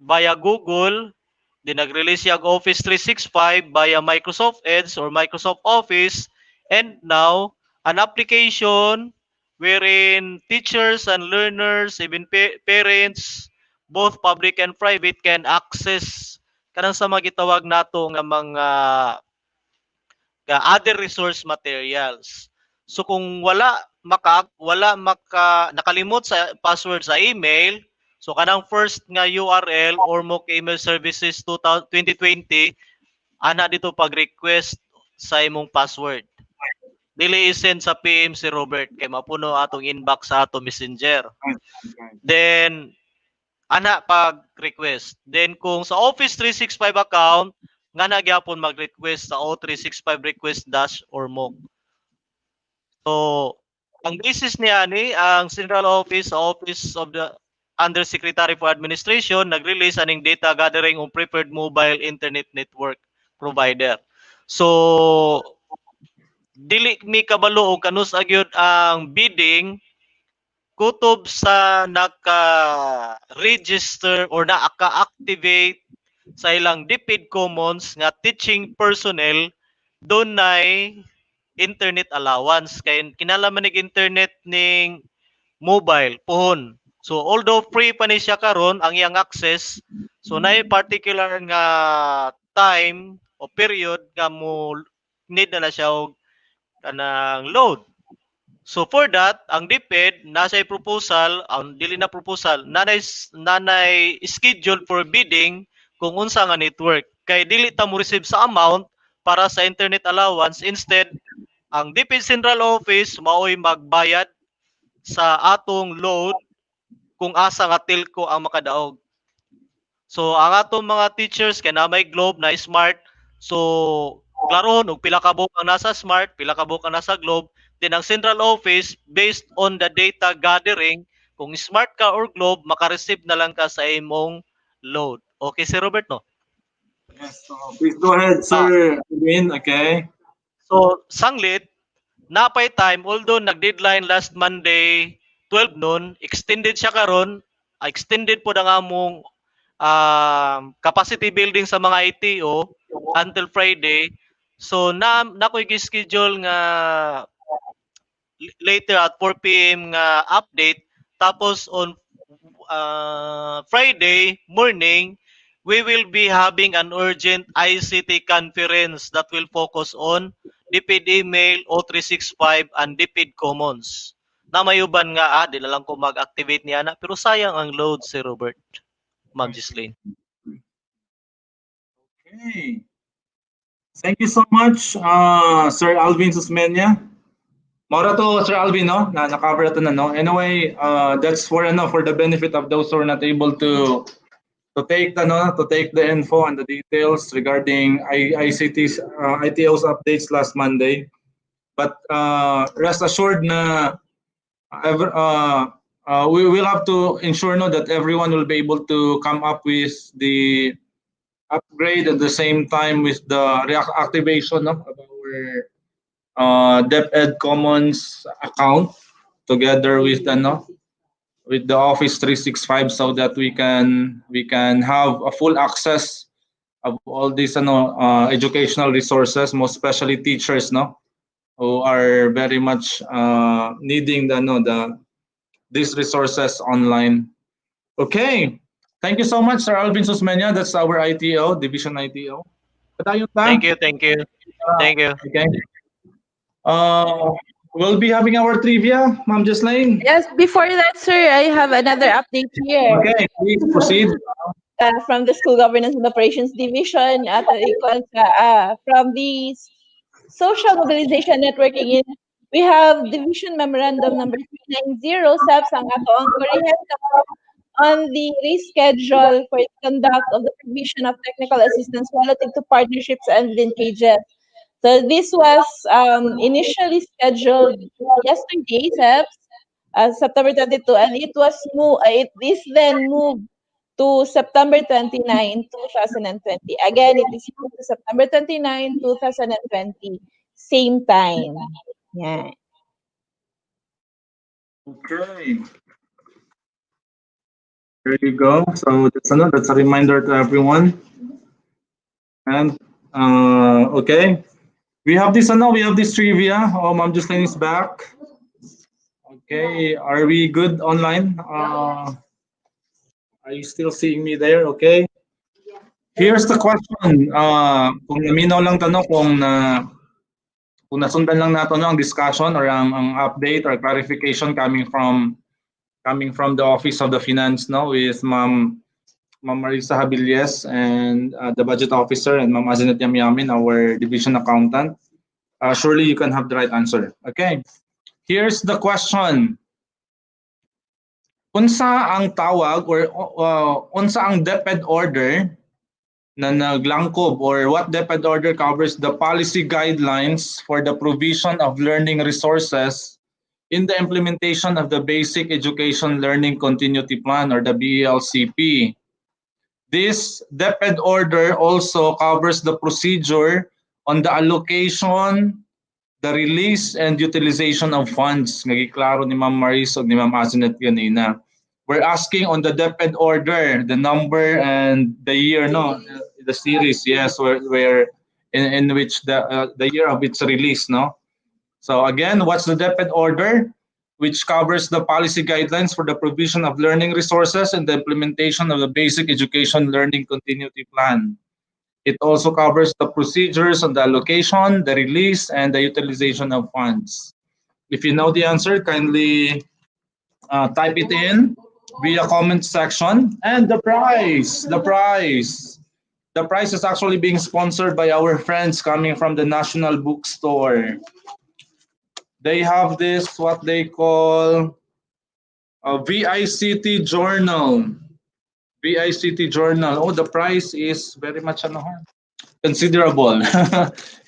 via Google, then nag-release yung Office 365 via Microsoft Edge or Microsoft Office, and now an application wherein teachers and learners, even parents, both public and private, can access kanang sa mga gitawag nato nga mga other resource materials. So kung wala nakalimot sa password sa email, so kanang first nga URL Ormoc Email Services 2020 ana dito pag-request sa imong password. Dili isend sa PM si Robert kay mapuno atong inbox sa ato Messenger. Then ana pag-request. Then kung sa Office 365 account nga nagyapon mag-request sa O365 request-ormoc. So ang basis niya ni ang Central Office of the Undersecretary for Administration nag-release aning data gathering on preferred mobile internet network provider. So dili mi kabalo og kanus agyod ang bidding kutob sa naka-register or naka-activate sa ilang DepEd Commons nga teaching personnel dunay internet allowance kay kinalaman nig internet ning mobile pohon. So although free pa ni siya karon ang iyang access, so na particular nga time o period nga mo need na siya og kanang load. So for that, ang DepEd nasa proposal, ang dili na proposal, nanay schedule for bidding kung unsa nga network. Kay dili ta mo receive sa amount para sa internet allowance, instead ang DepEd Central Office mao'y magbayad sa atong load kung asa nga telco ang makadaog. So ang atong mga teachers kay na may Globe na smart, so klaron og pila ka buok ang nasa smart, pila ka buok ang nasa Globe, then ang central office based on the data gathering, kung smart ka or Globe, maka-receive na lang ka sa imong load. Okay si Robert no? Yes, so please go ahead, Sir Alvin. Okay. So sanglit, napay time, although nag-deadline last Monday 12 noon, extended siya karon, extended po ang among capacity building sa mga ITO until Friday. So na ko'y schedule nga later at 4 p.m. nga update, tapos on Friday morning we will be having an urgent ICT conference that will focus on DepEd email, O365 and DepEd Commons. Na mayuban nga di na lang ko mag-activate niya na, pero sayang ang load si Robert. Ma'am Gislaine. Okay. Thank you so much, Sir Alvin Susmenia. Maura to, Sir Alvin, no? Na-cover ito na, no? Anyway, that's for the benefit of those who are not able to take the info and the details regarding ICT's ITO's updates last Monday. But rest assured na we will have to ensure that everyone will be able to come up with the upgrade at the same time with the reactivation of our DepEd Commons account together with the Office 365, so that we can have a full access of all these educational resources, most especially teachers, who are very much needing these resources online. Okay. Thank you so much, Sir Alvin Susmenia. That's our ITO, Division ITO. Thank you. Okay. We'll be having our trivia, Ma'am Gislaine. Yes, before that, sir, I have another update here. Okay, please proceed. From the School Governance and Operations Division at from the Social Mobilization Networking, we have Division Memorandum number 390, SEPS ang ato ang on the reschedule for the conduct of the provision of technical assistance relative to partnerships and linkages. So this was initially scheduled yesterday, September 22, and it is then moved to September 29, 2020. Again, it is moved to September 29, 2020. Same time. Yeah. Okay. There you go. So that's a reminder to everyone. And okay. We have this trivia. Oh, Ma'am Gislaine is back. Okay, are we good online? Are you still seeing me there? Okay. Here's the question. Kung naminaw lang tanong kung nasundan lang natin ang discussion or ang update or clarification coming from the Office of the Finance, with Ma'am Marisa Habilles and the Budget Officer, and Ma'am Azinet Yamyamin, our Division Accountant. Surely you can have the right answer. Okay. Here's the question. Unsa ang tawag or unsa ang DepEd order na naglangkob, or what DepEd order covers the policy guidelines for the provision of learning resources in the implementation of the Basic Education Learning Continuity Plan, or the BELCP. This DepEd order also covers the procedure on the allocation, the release, and utilization of funds. Nagiklaro ni Ma'am Maris o ni Ma'am Azinet kanina. We're asking on the DepEd order, the number and the year, no, the series, yes, where in which the year of its release, no. So again, what's the DepEd order? Which covers the policy guidelines for the provision of learning resources and the implementation of the Basic Education Learning Continuity Plan. It also covers the procedures on the allocation, the release, and the utilization of funds. If you know the answer, kindly type it in via comment section. And the prize, the prize is actually being sponsored by our friends coming from the National Bookstore. They have this, what they call a VICT journal. VICT journal. Oh, the price is very much considerable.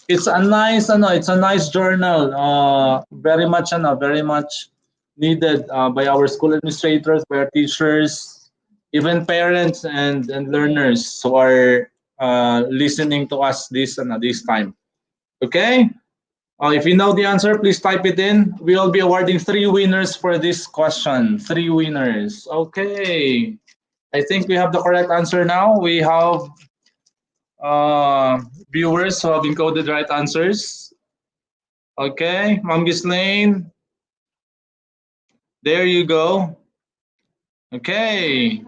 It's a nice journal. Very much needed by our school administrators, by our teachers, even parents and learners who are listening to us this time. Okay. If you know the answer, please type it in. We'll be awarding 3 winners for this question. 3 winners. Okay. I think we have the correct answer now. We have viewers who have encoded right answers. Okay, Ma'am Ghislaine. There you go. Okay.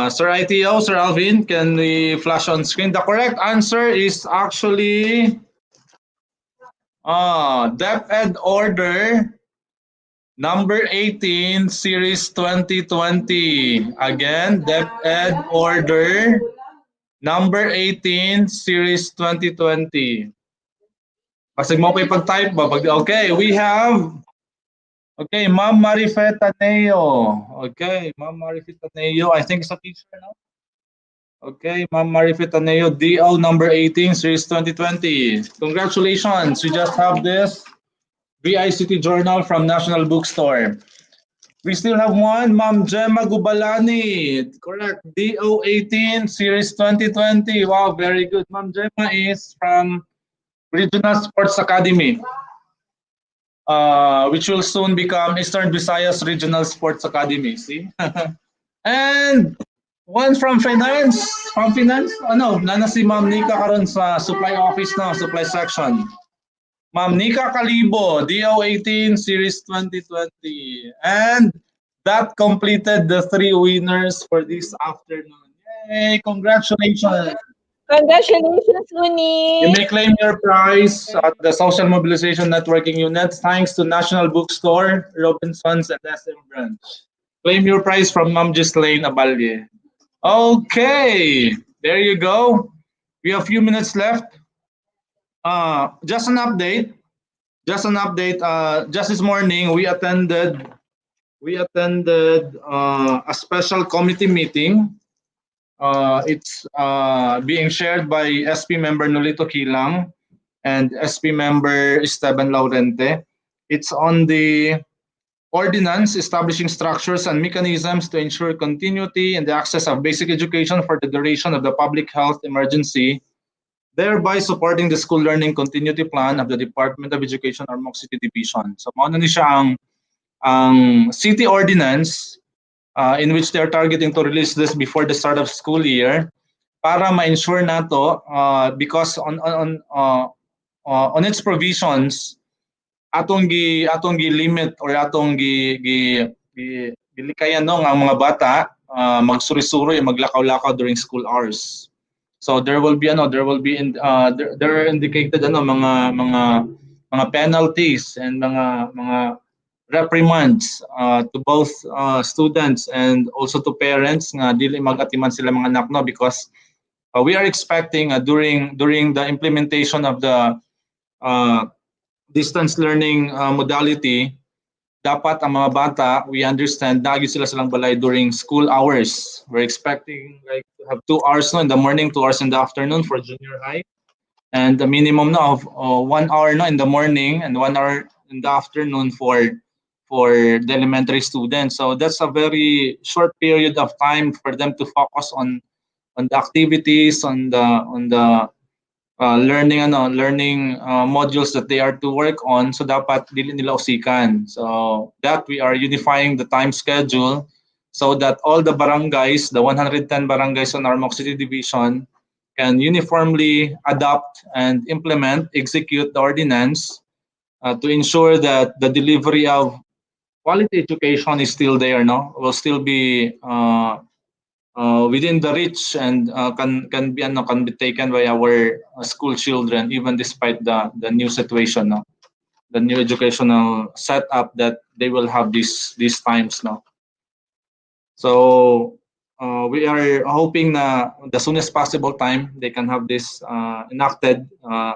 Sir ITO, Sir Alvin, can we flash on screen? The correct answer is actually DepEd order number 18, series 2020. Again, DepEd order number 18, series 2020. Pasig mo pa ipag-type ba? Okay, we have Ma'am Marifet Taneo. Okay, Ma'am Marifet Taneo. I think it's a teacher now. Okay, Ma'am Marifet Taneo, DO number 18, series 2020. Congratulations, you just have this VICT journal from National Bookstore. We still have one, Ma'am Gemma Gubalani. Correct, DO 18, series 2020. Wow, very good. Ma'am Gemma is from Regional Sports Academy, which will soon become Eastern Visayas Regional Sports Academy. See? And one from finance. Nana si Ma'am Nika karon sa supply office na, supply section. Ma'am Nika Kalibo, DO 18, series 2020. And that completed the 3 winners for this afternoon. Yay, congratulations. Congratulations, Uni! You may claim your prize at the Social Mobilization Networking Unit thanks to National Bookstore, Robinsons, and SM Branch. Claim your prize from Ma'am Ghislaine Abalye. Okay, there you go. We have a few minutes left. Just an update. Just this morning we attended a special committee meeting. It's being shared by SP member Nolito Kilang and SP member Esteban Laurente. It's on the ordinance establishing structures and mechanisms to ensure continuity in the access of basic education for the duration of the public health emergency, thereby supporting the school learning continuity plan of the Department of Education Ormoc City Division. So mao na ni siya ang city ordinance in which they are targeting to release this before the start of school year para ma-ensure nato because on its provisions atong gi limit or atong gilikayan no nga mga bata magsuri-suri maglakaw-lakaw during school hours. So there are indicated mga penalties and mga reprimands to both students and also to parents nga dili magatiman sila mga anak no because we are expecting during the implementation of the distance learning modality, dapat ang mga bata, we understand, lagi silang balay during school hours. We're expecting like to have 2 hours no, in the morning, 2 hours in the afternoon for junior high, and the minimum no, of 1 hour no, in the morning and 1 hour in the afternoon for the elementary students. So that's a very short period of time for them to focus on the activities, on the learning modules that they are to work on. So dapat dili nila usikan. So that we are unifying the time schedule so that all the barangays, the 110 barangays on our Ormoc City Division, can uniformly adopt and implement, execute the ordinance to ensure that the delivery of quality education is still there, no? Will still be within the reach and can be taken by our school children even despite the new situation, no? The new educational setup that they will have these times, no? So we are hoping na the soonest possible time they can have this enacted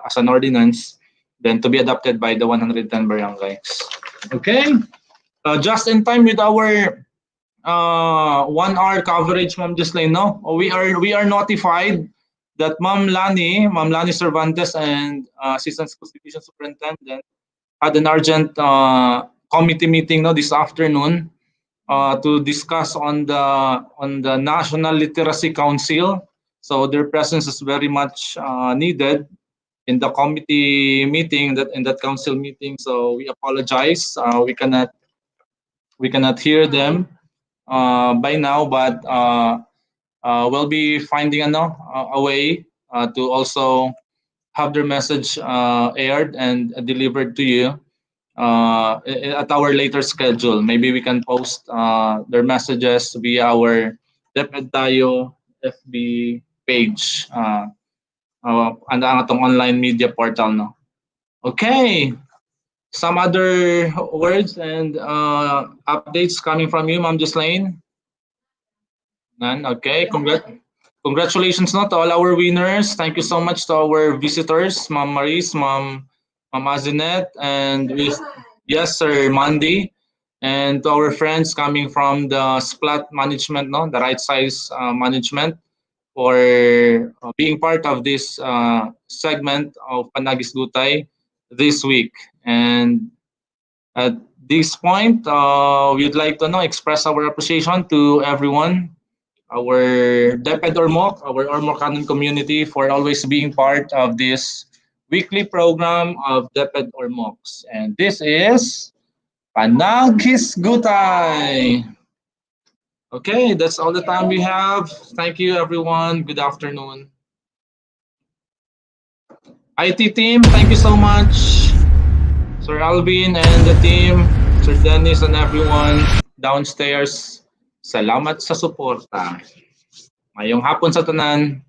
as an ordinance, then to be adopted by the 110 barangays. Okay, just in time with our 1 hour coverage, Ma'am Jocelyn, no? We are notified that Ma'am Lani Cervantes and Assistant School Division Superintendent had an urgent committee meeting, no, this afternoon to discuss on the National Literacy Council. So their presence is very much needed in the committee meeting, that in that council meeting. So we apologize. We cannot hear them by now, but we'll be finding a way to also have their message aired and delivered to you at our later schedule. Maybe we can post their messages via our DepEd Tayo FB page and ang atong online media portal, no. Okay. Some other words and updates coming from you, Ma'am Jocelyn? None? Okay. Congratulations, no, to all our winners. Thank you so much to our visitors, Ma'am Maris, Ma'am Azinet, and yes, Sir Mandy, and to our friends coming from the Splat Management, no, the Right Size Management, for being part of this segment of Panaghisgutay this week. And at this point, we'd like to express our appreciation to everyone, our DepEd Ormoc, our Ormocanon community, for always being part of this weekly program of DepEd Ormocs. And this is Panaghisgutay. Okay, that's all the time we have. Thank you, everyone. Good afternoon. IT team, thank you so much. Sir Alvin and the team, Sir Dennis and everyone downstairs. Salamat sa suporta. Mayong hapon sa tanan.